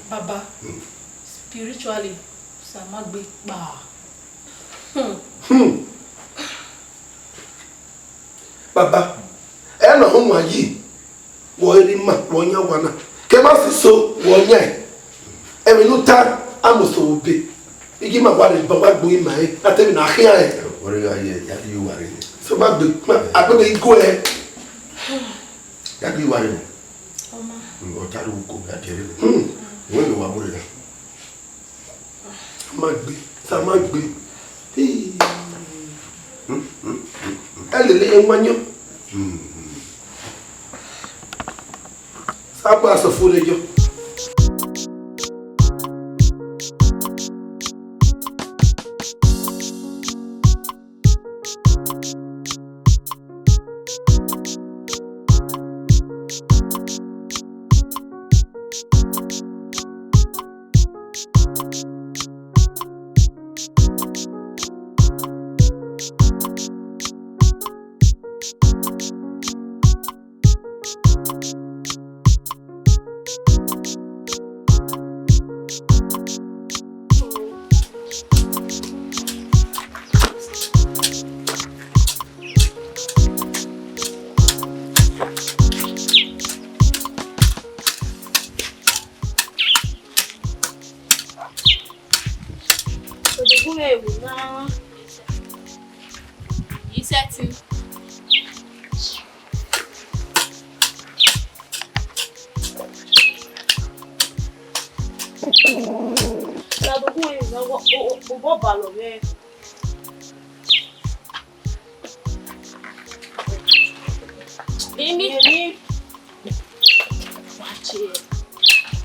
Baba, spiritually, Samagbe ba. Baba, eno homo yi, wo ri ma wo nya wana. Ke ma si so wo nya. E mi luta amuso obe. Igi ma wa re baba gbo ima e, atemi na ahia e. Ori aye, ya you worry. So ma be agbebe go e. Ya you worry. Oma. Ngo taru ko ya tere. Wo lo wa mo re. Samagbe. Elele enwanyo. Sapa so fulejo.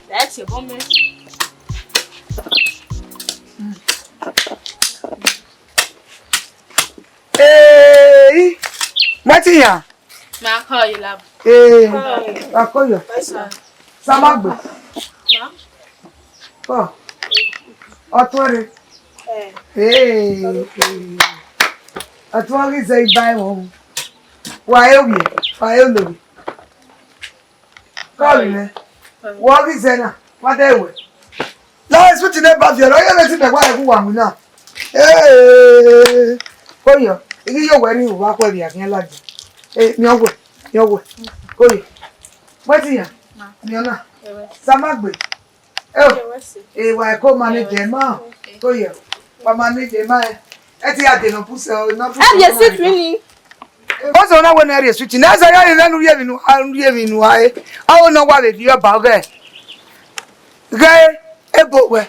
That's your woman. Hey, Matia. Ma call you lab. Hey, I call you. Samagbe. Ma. Oh. Otwore. Hey. Otwore say bye home. Why are we? Why are we? Call me. What is that? What are we? Let's put in a bathroom. I am not the one now. Hey. Call you. If you're wearing you walk where you are like that. No way. No way. Call you. What's here? No. Samagbe. Oh. Why call manager ma? Call you. What manager ma? Eti ade no puso no puso. Ah, yes, it really. What's on our area switching? That's a young man who have no why. I don't know what you about there. Guy, a boat where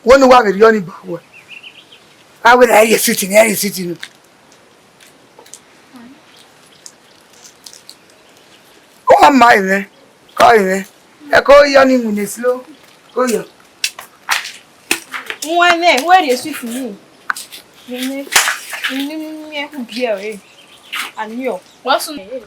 one who have the only boat. I would have sitting. Oh, I'm my there. Call you. I call you when it's slow. Go you. Where is it for me? You who be and you. What's on it?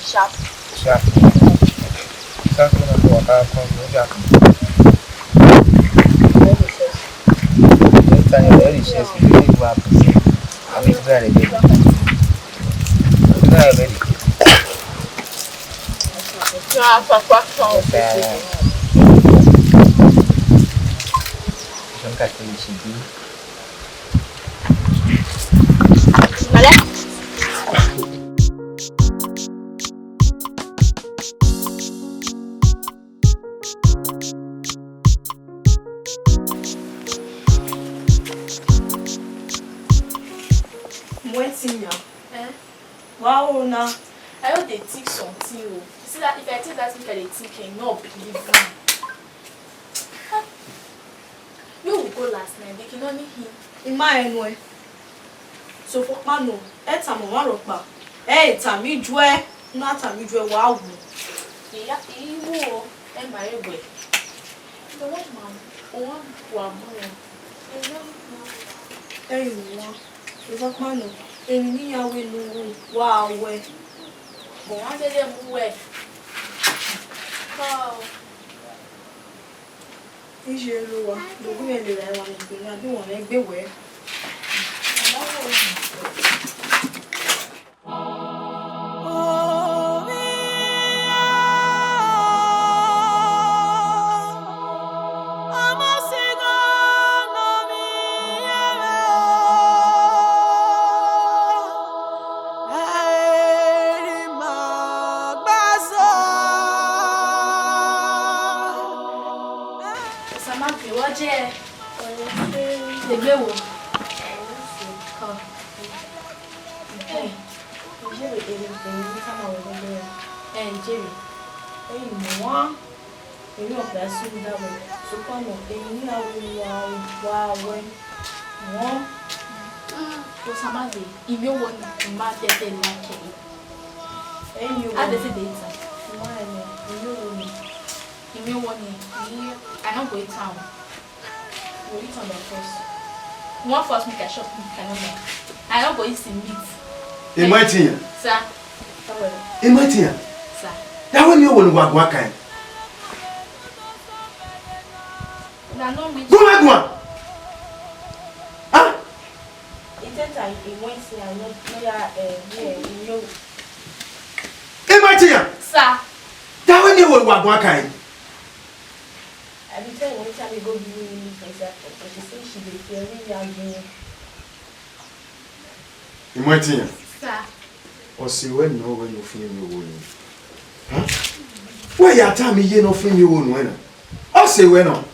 Sharp. Wow, now I hope they think something. You see that if I take that thing, they think I not believe me. You will go last night. They can only hear in my anyway. So for Mano, it's a Maropa. Eh, Tammy Joy, not Tammy Joy. Wow, yeah, you and my way. The one man, one. Hey, one. The Mano. Eni awe no wa awe mo wa de mu we oh ije lo wa do bu en le wa ni pe na bi won le gbe we I don't go to town. Go eat on the first. One first make a shop. I don't go eat some meat. In my team, Sir. in my team. Sir. That when you will walk, what kind? Go back one. Ah? It says I went here. I know. In my team. Sir. That when you will walk, what kind? I be telling one time we go do she say she be feeling young. In my team. Sir. Or see when no when you feel you will. Huh? Why you tell me you no feel you will when? I say when no.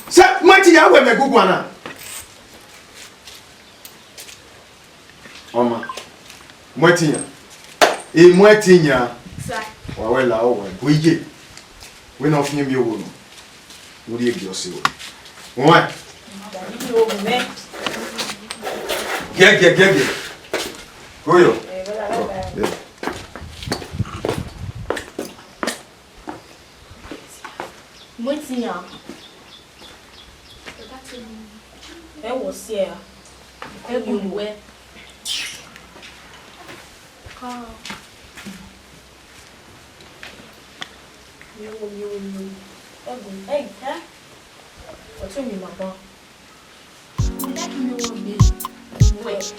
Sir, my team I will make good one. Mama. My team. In my team. Sir. Well, we not film you. Would you give us? What? Get. Go yo. Moitinha. I was here. Everywhere. You. Hey, huh? What's in my bar? Let me know me. Wait.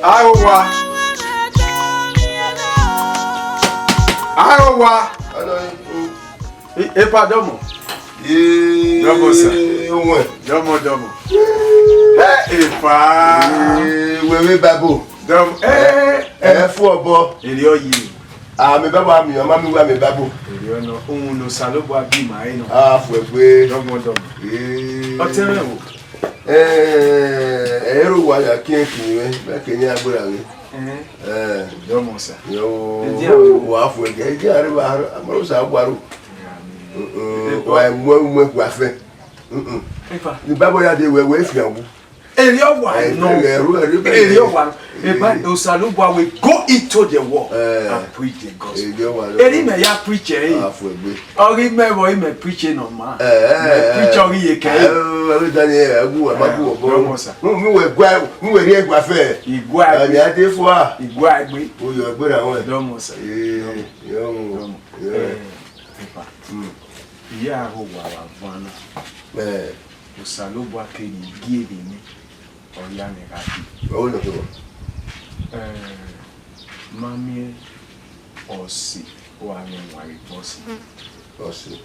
Iowa. Epa domo. Domo sa. Domo. Epa. Wewe babo. Domo. Fu obo. Eri oyi. Me babo ami o ma mi wa me babo. Eri ono ohun no salobo abi mai no. Fu egbe. Domo. O tere wo. Ero wa ya kinkin we, be kenya agbara we. Domo sa. Yo. Wa fu egbe. Eji are ba amaro sa agbaru. Wa mwe kwa fe. Ni babo ya de we fi awu. area one no area one but Osalubwa will go into the war and preach the gospel eri me ya preacher or remember him preaching on man preach ori ye kai agu amagu mu we gwa mu we ri egwa fe igwa ami ade fo a igwa agbe o yo egbe ra won do mo sa yo ya ho wa vana Osalubwa ke ni gie ni oya ne gati o no ko mami osi wa mi wari bosi osi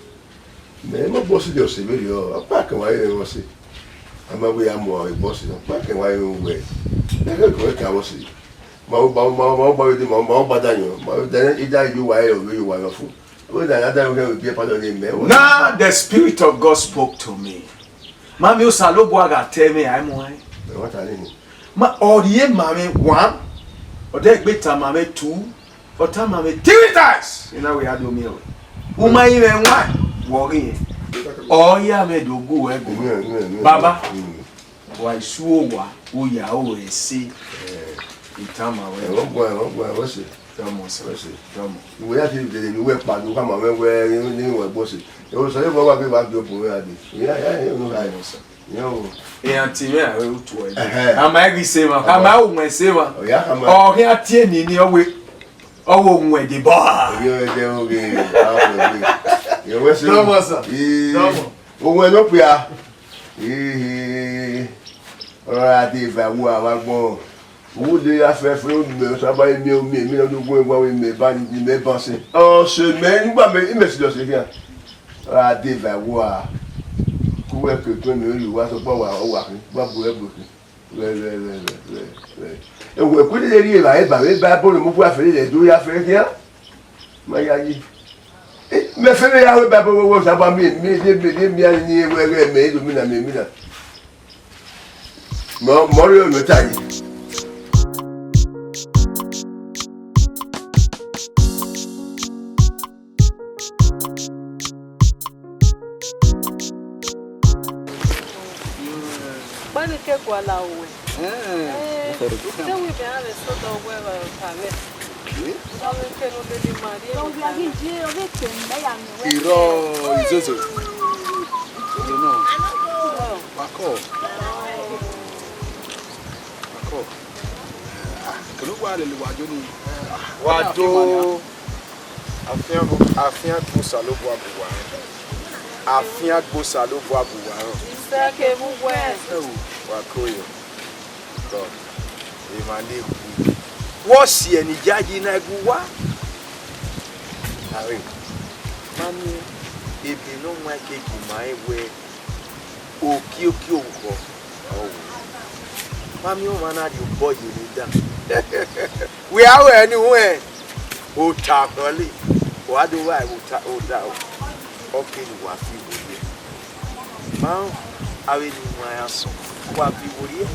me mo bosi de osi be yo apa kan wa ye osi ama we amo e bosi no pa kan wa ye we e ko ka bosi ma ba de ma ba danyo ma de ida you wa ye o you wa fu o da na da we be pa do ni me now the spirit of God spoke to me mami Osalubwa ga tell me I mo what are you ma oriye mami 1 ode gbeta mami 2 ota mami 3 times you know we had me uma ire nwa wori oya me dogu ego baba wa isuo wa o ya o esi itama we o se tomo se tomo we ya ti de ni we pa do ka ma we ni we bo se o so le bo wa pe ba bi opun we ade ya no ga yo e antime a we utu e ama egi sema ama o nwe sema o he atie ni owe owo nwe de ba yo de oge yo we se tomo sa tomo o we no pe a ora de va wo awa gbon wo de afefe o me so ba mi o mi no dogun egwa we me ba ni me ba se o se me ngba me me si do se kia ora de va wo a kuwe ke to me ri wa so pa wa o wa ba bu e bu le we ku de ri ba e ba bo mo fu afere le do ya fere kia ma ya yi me fere ya we ba bo wo sa ba mi mi ani ni we me do mi na mo ri o no ta yi Wala we. Then we be have a sort of weather permit. So we can only marry. So we are here. We can buy am. Iro izozo. You know. Bako. Kenu wa le wajo ni. Wajo. Afian gbo Osalubwa buwa. Afian gbo Osalubwa buwa. Sake mu we. Wakoyo God Emwanekhui wosi eni jaji na eguwa awe mami ebi no nwa keji ma ewe oki onko owo mami o mana di boy ni da we are anywhere o ta kole o adu wa o da okay ni wa fi wo ma awe ni nwa ya so wa bi wori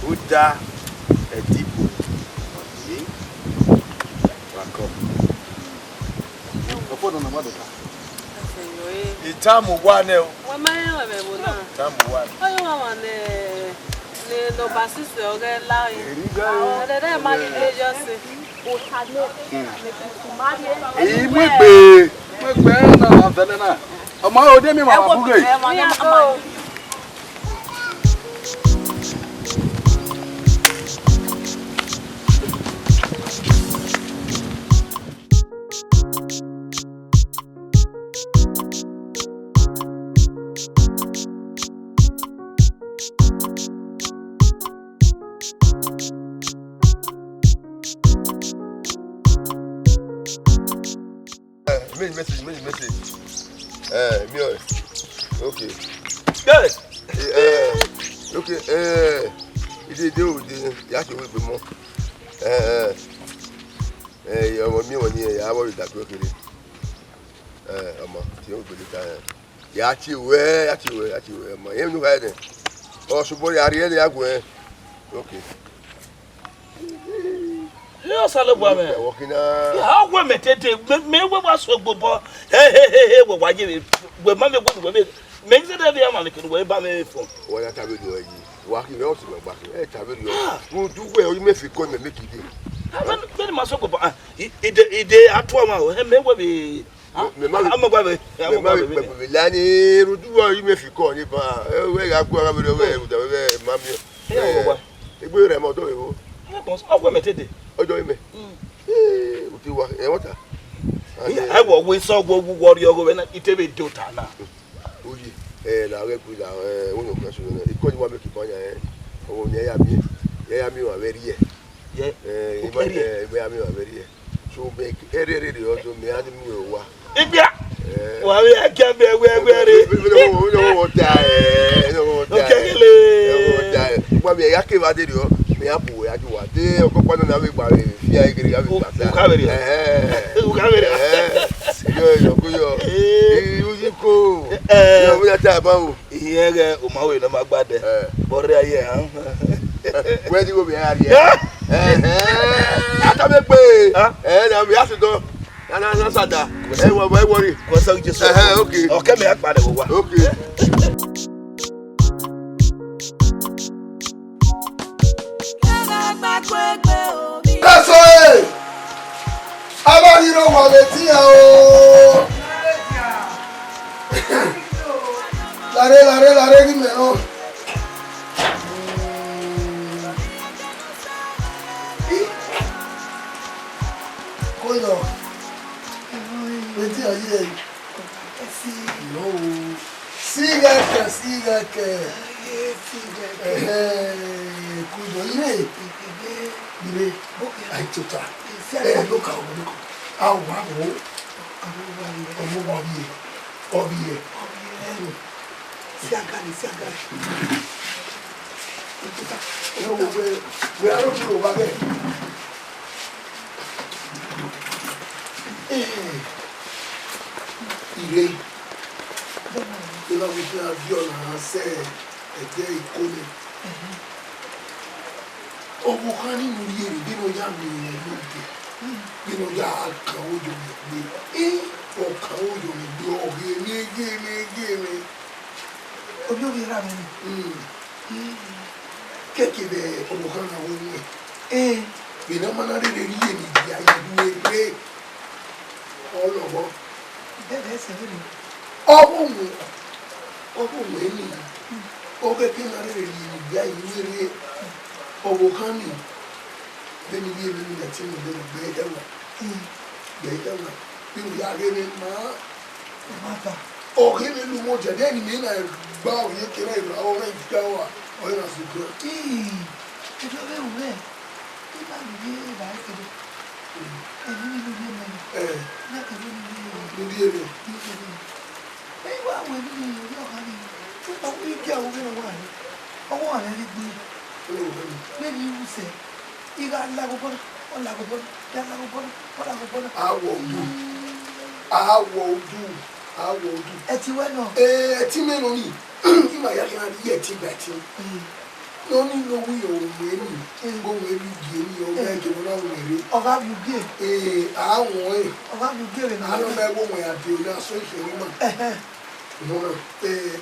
o da edipo yi wa ko opo no na ma do ka itamu wa ne o wa ma ya me bo na itamu wa oyo wa ne no basisi oge la o de ma ni just o ta ne me megbe na avele na ọmọ o de mi ma wa bugo yi message. Okay. Good. Okay. It do ya to we mo. Ọmọ mi won ni ya worry that okay. Ọmọ tí ó gbé ta. Ya ti we. Ọmọ yẹn nu ga de. O subo ya ri ya go. Okay. Yo Osalubwa me. Working How we metete me we was so gbogbo. Hey we waje we ma me go we Makes it a dear man can wait by me for. What I tell you, walking out of my back. I tell you, who do well, you may feel going to make it. Very much so. It at 12 hours, and maybe I'm a baby. Lani, who do well, you may feel going. If I go away with the mammy, it will remote. I will meet it. Oh, do me. What? I will wait so go warrior when it ever do now. La repouille là, on a question. Il connaît moi qui prend on y a mis, on avait rien. Il va mis on avait rien. So make erreur de auto me a mis au wa. Eh bien. Wa we aka be No die. Okay. Wa me ya ke va de dio. Me a pou ya ju wa. De o ko pa na we gba fi a igiri ga we gba. U ka be. Yo. Ko yo ya ta ba o iye o ma we no ma gbade bore aye han we di go be ari ata me pe na mi asido na sada wo worry ko sa Jesu okay okay me akpade wo wa okay That's all. Aba hiro wa beti o. Lare ni me o. Koyo. Beti aye. No. Siga ke. Kudo ire. Ire. Ai tuta. Look out. Awa wo. Obiye. Siagari. No, we are not over there. Ire. You know, we can have your answer a day coming. Obukani Murieri, Bino Yami, Bino Yaka, Ojo, or Kaojo, give me. Ojo di rami. Keki de Obukana woni. Bino mana de ri ni dia ya duwe. Olobo. Bebe se ri. Obo eni. Oge kina de ri ni dia yiri. Obukani. Beni bi ni na tin de be dawa. Bino ya gene ma. Mata. Okay, we do more than any man. I bow here. Can I go and go? Or not so good. It's a little bit. It's not really like it. And you do it. Not really. Hey, what will you do, honey? What we go in a while? I want anything. Maybe you say, you got Lagopon, or Lagopon, Lagopon. I will do. I will do. Eti weno. Eti meno ni. Ima ya kina di eti beti. No ni no we o meni. Ngo we bi gi ni o ga ke na wo ere. Oga bu gi. A won e. Oga bu gi na. Ano me wo won ya de na so se ni ma. No no.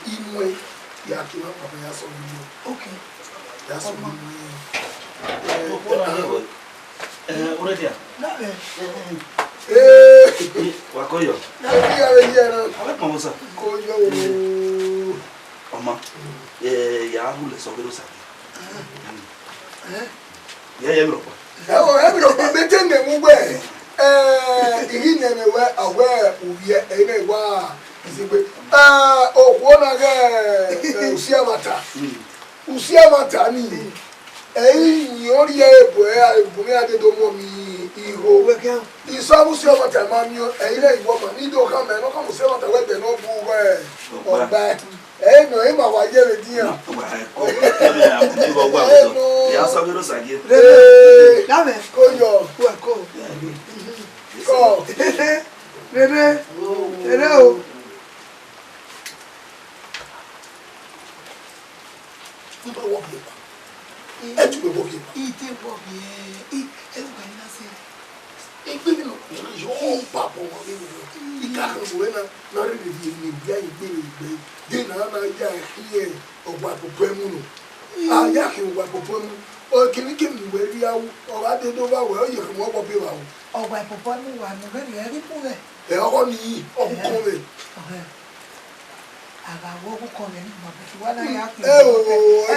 Inwe ya kina papa ya so ni. Okay. Ya so ni. Uredia. Na be. Wakoyo. Ale mamusa. Koyo. Oma. Ya hule sogero saki. Ya yemro kwa. Emro kwa betenge mugwe. Ihine mewe awe uye ene wa izigbe. Okuona ge usiamata ni. Ni ori ebuni adedomo mi iho isabu si ọmọ tẹ ma mi o ẹyin ìwọ ma ní ìdó kan mẹ n'ọkàn sí ọmọ tẹ wẹ bẹ n'ọbù wẹ ọgbẹ ẹyin nù ẹyin ma wà yẹ rẹ diyan. Dame kó yọ kó rere o. N bá wọ bí ẹ tún bẹ wọ bí ẹ. Ìdè wọ bí ẹ ẹ wà ní lásìkò. Even your papa, you can't go in a not really be a na ya ihe ogwa popemu no ah ya ke ogwa popemu o kini kim we ri awu o ga de do ba we o ye ko mo pe wa ogwa popemu wa no be ri pure e o ni o ko le aga wo ko le ni mo be wa na ya ke e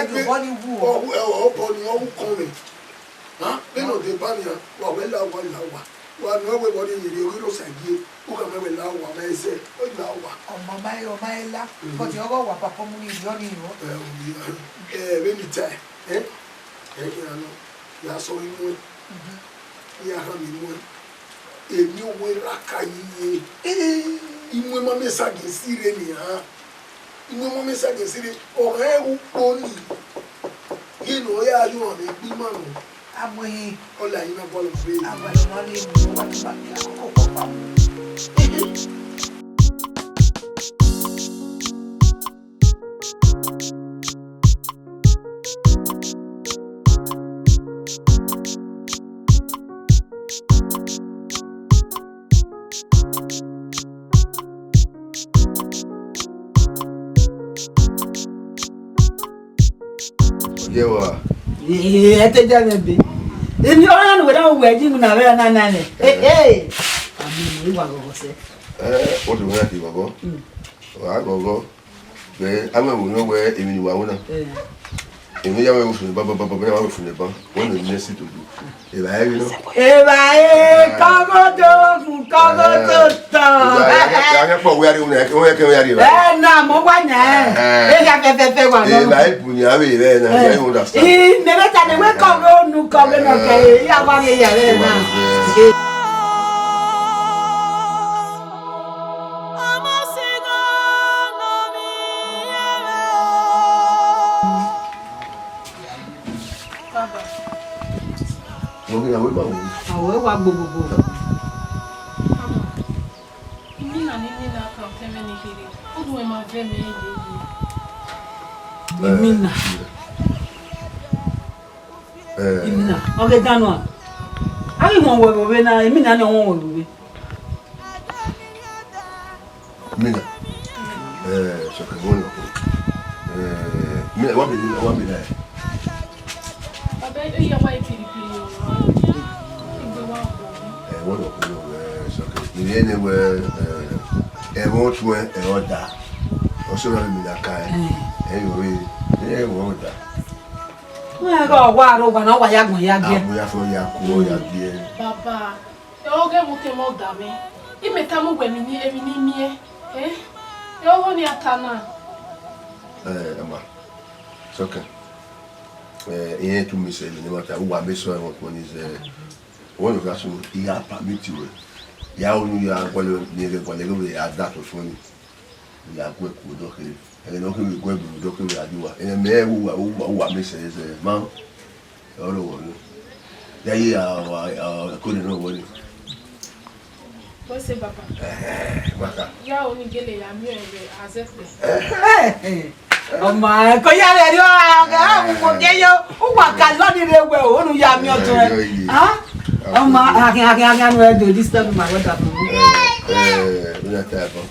do body wu o body o ko le ha be no de ba ni wa we la wa no we body ye ri lo sagie o ka me la wa me se o la wa o mai la ko ti o wa popemu ni yo ni yo be ni ta ya no ya so imu ya ha mi mu emi o we raka yiye imu ma me sa ge sire ni ha imu ma me sa ge sire o he u poni ye no ya yu on e bi ma no amoyi o la yin na bolo be abalo mo le mu wa ba ko pa yewa ete jana bi emi ora no weda wo aji mu na we na na ne ami ni wa go se o de wona ki babo wa gogo be ama wo no we emi ni wa wona emi ya we wo fun baba baba ya we fun ba won no nesi to do e ba e no kago to ya po we ari una o ye ke we ari ba na mo wa nya ya fe wa no e ba e bu ni awe be na ya you understand me beta de we kago nu kago no ke ya wa ni ya le na awe wa gbogbo Nina ka teme ni hiri. Odu e ma ve me ye. Imina oge danu ari won wo we na imina na won wo we mina so que bueno mira wa be Baba e ya wa ipiripiri yo. Igbe wa ko. wọ́n lọ kúrò sọ́kè ìrìn ẹni wẹ ẹ̀wọ̀n tún ẹ̀rọ dà ọ̀ṣọ́rọ̀ mi là ká ẹ̀yìn òwe ẹ̀wọ̀n dà. wọ́n ẹ̀rọ wà á rọ̀gbà náà wà yá gbọ̀n yá gẹ́. àbúyá fún ya kú ya gbé ẹ. Baba e oge mo ke mo da me. Imeta mo gwe mi ni emi ni mie. E owo ni atana. Ama sọ́kè ìyẹn tún mi sẹ́yìn ní wọ́n wà mí sọ ẹ̀wọ̀n tó ní sẹ́ wọ́n lọ sọ ìyá pàmìtì rẹ̀ ìyá oyún ya gbọ́dọ̀ ní ẹgbẹ́ gbọ́dọ̀ ẹgbẹ́ yà dá tó fún mi ìyá gbọ́ ẹ̀kú dọ́kẹ́rẹ́ ẹ̀yìn náà kéwì gbọ́ ẹ̀kú dọ́kẹ́rẹ́ àdúrà ẹ̀yìn mẹ́ẹ̀ wà mí sẹ́yìn sẹ́yìn máa ọ̀rọ̀ wọ̀ ní yáyé ẹ̀kọ́ nínú wọ́n ni. Bo se baba. Maka. Ya oni gele ya mi ere azepe. Ọmọ ẹ̀kọ́ yá rẹ̀ rí ọ̀gá àwọn ọmọdéyọ ó wà ká lọ́nà ìrẹ̀wẹ̀ òun yà mí ọ̀tún rẹ̀ ọmọ akínyàkínyàkínyà rẹ̀ dò this time my water fún mi. Ní ẹ̀ta ẹ̀kọ́.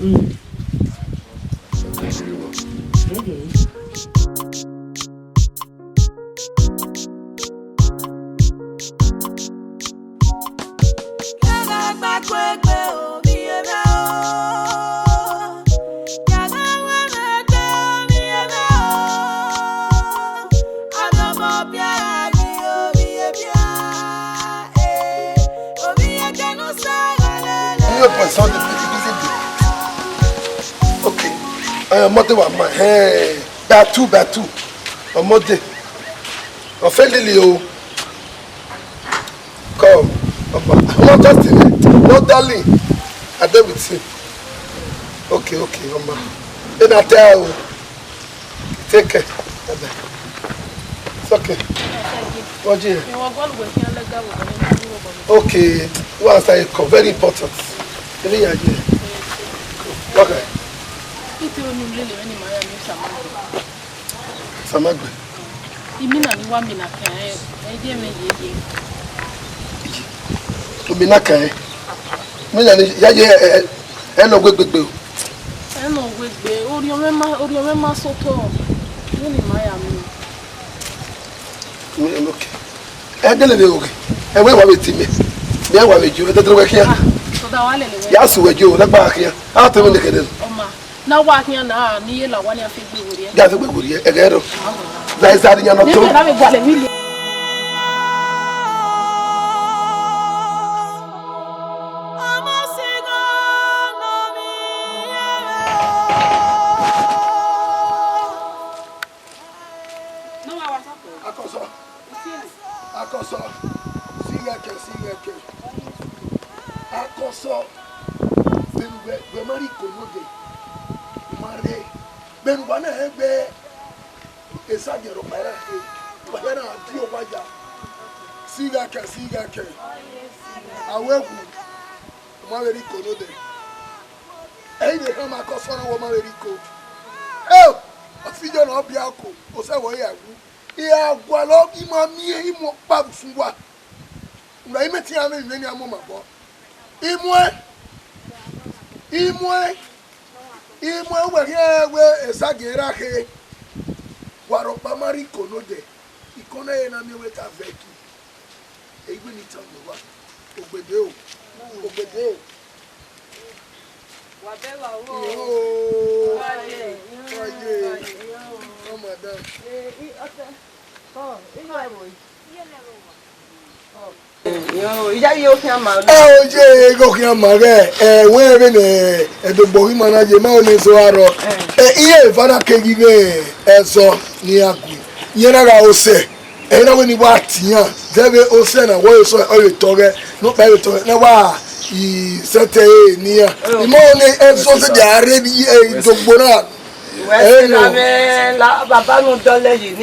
Okay, mother wa ma batu ọmọdé ọfẹlẹlẹ o come ọmọ justin no darling adébìtì okay ọmọ ina tẹ o take care it's okay wọ́n jí yẹn okay wọ́n á sáyé kọ very important ilé yẹn jí yẹn okay. Samagbe. Imina ni wa mina kan e die me yeye. Mina kan e. Mina ni yaye e lo gbegbe o. no with be or you remember so tall. Really my am. Look. Okay. And where were we? There were you at the work here. So that one. Yes, we do the back here. After we look at it. Now walking on near la one of you. That's what we would again. That's that you're not. Baba no dollar you.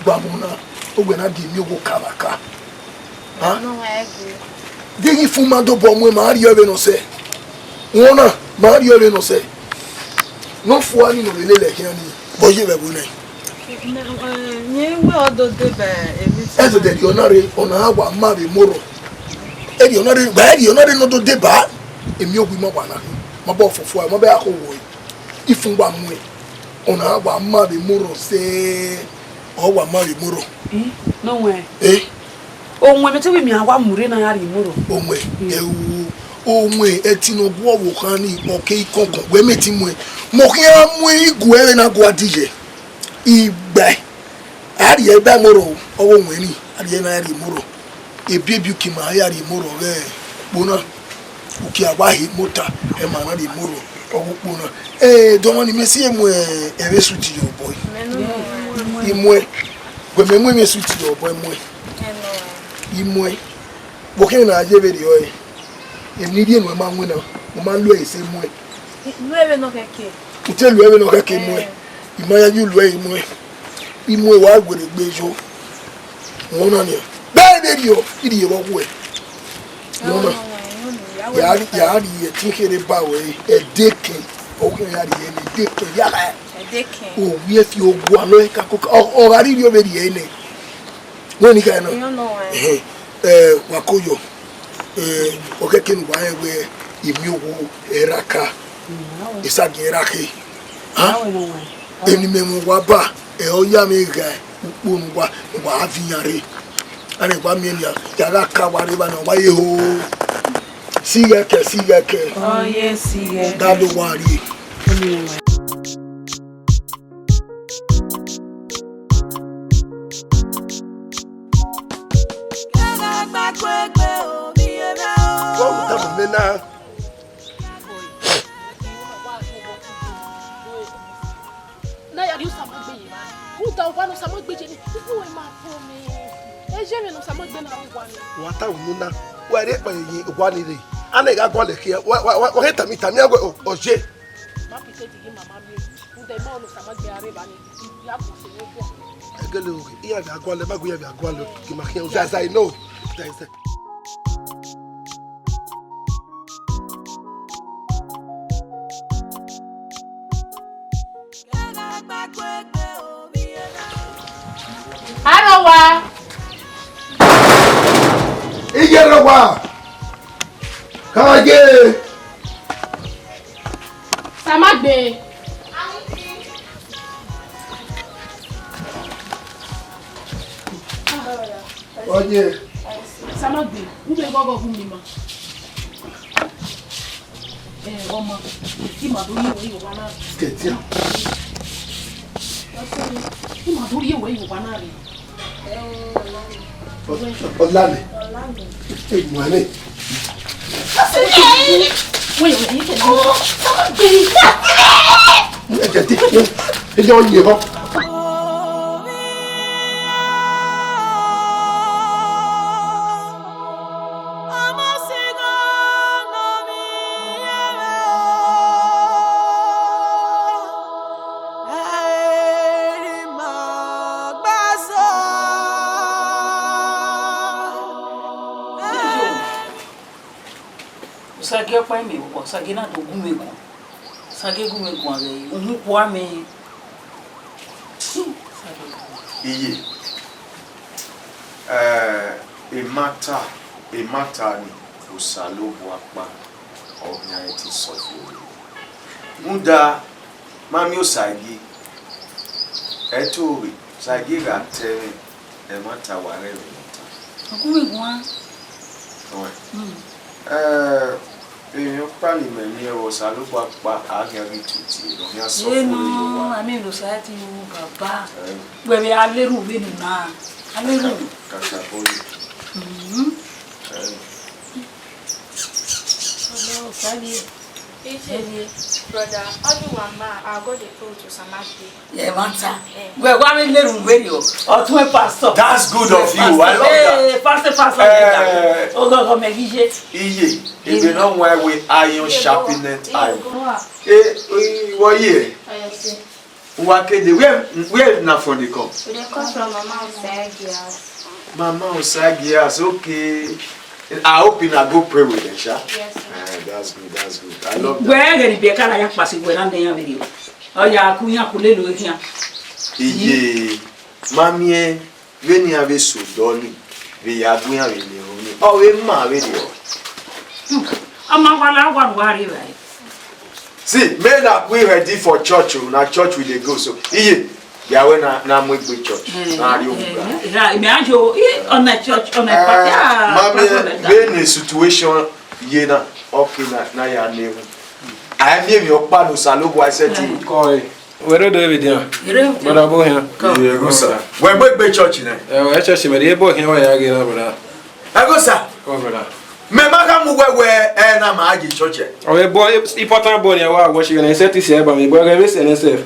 Wabuna. Ogena di mi ogo kabaka. Ha? No ego. Degi fuma do bomwe Mario be no se. Wona Mario be no se. No fo ani no lele hiani. Boye be bu nai. Nyewe odo debe emiti. Ezo de onare ona agwa ma be moro. Edi onare no do deba. Emi ogwi ma bana. Ma bo fofo ma be akowo. Ifungwa mwe. Ona agwa ma be moro se. Owa ma be moro. No way. Onwe mete we mi awa mure na yari moro. Onwe onwe etinogu owo kan ni oke ikoko we meti mu mo ki amu igu ere na go adije igbe ari e ba moro owo nwe ni ari na yari moro ebiebi ki ma yari moro re bona uki awa hi mota e ma na di moro owo bona do woni mesi emu ere suti yo boy imwe we memu me suti yo boy mwe imwe boke na ajebe di oye emidie no ma nwena o ma lo ese mwe Nueve no keke. Ute lueve no keke mwe imaya yu lue imwe wa gwere gbejo wona ni be de dio idi ye wo we wona ya ye tinkere ba we edeke o ke ya ye ni deke ya la Edeke. o wie fi ogwa lo ka ko o gari dio be di ene woni ka no wakoyo okeke ngwa ewe imiogo eraka isagi erake ha eni memu waba oya mega ukpongwa ngwa avinyare ani gwa mienia yaga kawari bana wa yeho sigeke oh yes sigeke dado wari Mena na ya ri samagbe yi ma u da wa no samagbe je ni ifu we ma fo mi e je mi no samagbe na wa ni wata ununa wa re pa yi gwa ni re ana ga gwa le ki wa heta mi agwa oje ma pite di mama mi the man of Samagbe Arabani. You have to say what. Egele oge, iya bi agwale, magu ya bi agwale. Ki ma kien as I know. There is Arawa. Iyerawa. Kaje. Samagbe. Oye. Samagbe, ube gogo fún mi ma. Ọmọ, tí màá dórí ìwé Yorùbá náà rí. Kẹ̀tí à. Tí màá dórí ìwé Yorùbá náà rí. Ọ̀làlẹ̀. Emwanekhui. Wọ́n yóò ní kẹ̀lé. Samagbe. Ẹ̀jẹ̀ tí ẹ̀jẹ̀ ọ̀ yẹ̀ bọ́. Sage kwa me ko sage na to gumego. Sage gumego ave. Ohun kwa me. Iye. Emata ni usalobu apa onya eti sofo. Muda mami osagi. Etori sagi ga temi emata ware emata. Gumego a. Oe. Èèyàn pàlì mẹ́ni ẹ̀wọ̀ sàlùpà pa àgẹ̀rì tùtì lọ́mí àsọ fún No, I mean society baba. Where we are little bit now. A little. Kàkàbọ́lì. Hello, Sally. Brother, only one man, I'll go the clothes to Samagbe. Yeah, manta. Well, why we little radio or to a pastor? That's good of you. I love that. Pastor. Oh, God, make it. Iye, if you know why we iron sharpening iron. What year? Where now from the come? We come from Mama Uwadiae. Mama Uwadiae, okay. I hope you go pray with them, sha. Yes, sir. That's good, that's good. I love that. Where get the bekala ya pasi when I'm there video. Oh ya kunya kulelo here. Iye, mami, when you have a so dolly, we are going to be oh, we ma video. Right. See, men are we ready for church, na church we dey go so. Iye, ya we na mo gbe church. Na ri o gba. Yeah, me ajo on the church on the Mami, when the situation ye na okay na ya name. I am your pa no salobo I said to you. Koi. Where do we do? But I go here. Yeah, go sir. We gbe church na. I church me dey bo here ya ge na brother. I go sir. Go brother. Me maka mu wewe na ma agi church. Oh, boy, important boy ya wa watch you na set this here ba me boy get this NSF.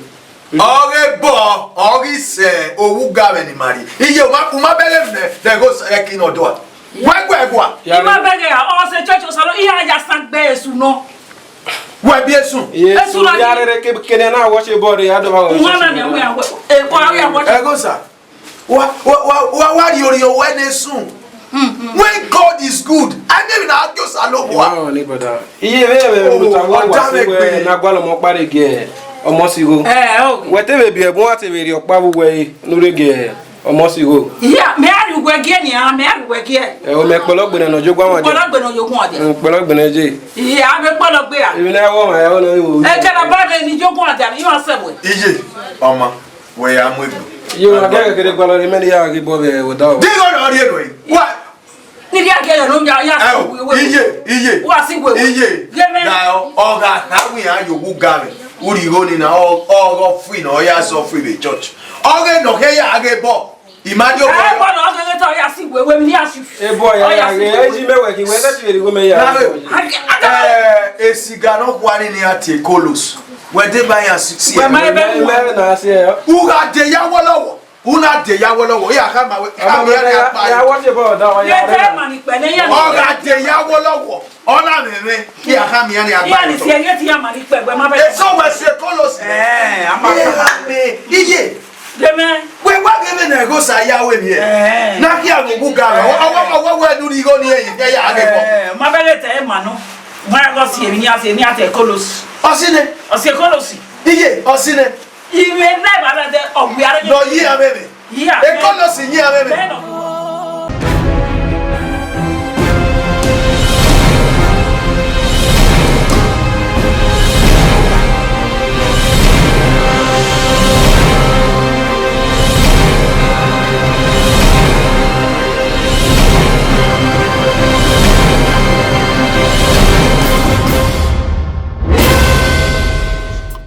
Ori se owu gawe ni mari. Iye uma bele ne go ekin odo. Wegwa. Ima bege ya o se church o salo iya ya stand be esu no. We bi esu. Yes, so ya re ke kene na watch boy ya do ba. Una ne we awo. E ko ya watch. Go sir. Wa di ori o we ne sun. When God is good, I never know just alone. Wow, ni brother. Iye we wa si we na gba lo mo pare ge. Omo si go. Okay. Whatever be ebon ati we ri opa bu we no re ge. Omo si go. Yeah, me ari gwe ge ni a me ari gwe ge. O me pologbe na jogun awon je. Pologbe na jogun ade. Pologbe na je. Yeah, me pologbe a. Ibi na wo ma ya wo na wo. E kana ba de ni jogun ade ni yo sebo. Ije, oma, we ya mu ebu. You na ga kere kwa lo ni me ya ge bo be wo da. Digo na ori eno yi. What? Ni dia ge no ya ya. Iye. Wa si gwe. Iye. Na oga na wi ya yo wu game. Uri go ni na all free na ya so free the church. Oge no ke ya age bo. Imadio bo. Eh, boy, no ge to ya si gwe we ni asu. E boy ya ge eji me we ki we that we go me ya. Esiga no kwani ni ati kolos. We dey buy ya 60. We ma be na se. Uga de ya wolowo. una de ya wolowo ya ka ma ya what about that ye te mani pe ne ya o ga de ya wolowo ona meme ki aka mi ani agba ya ni se ye ti ya mani pe gbe ma be so we se Colosi ama me iye deme we wa gebe na go sa ya we mi na ki agugu ga o wa du ri go ni eyin ya ya agebo ma be le te ma no ma go si emi ni ate Colosi Colosi iye osine iwe na ba de ogbi are no yi ameme yeah e Colosi yi ameme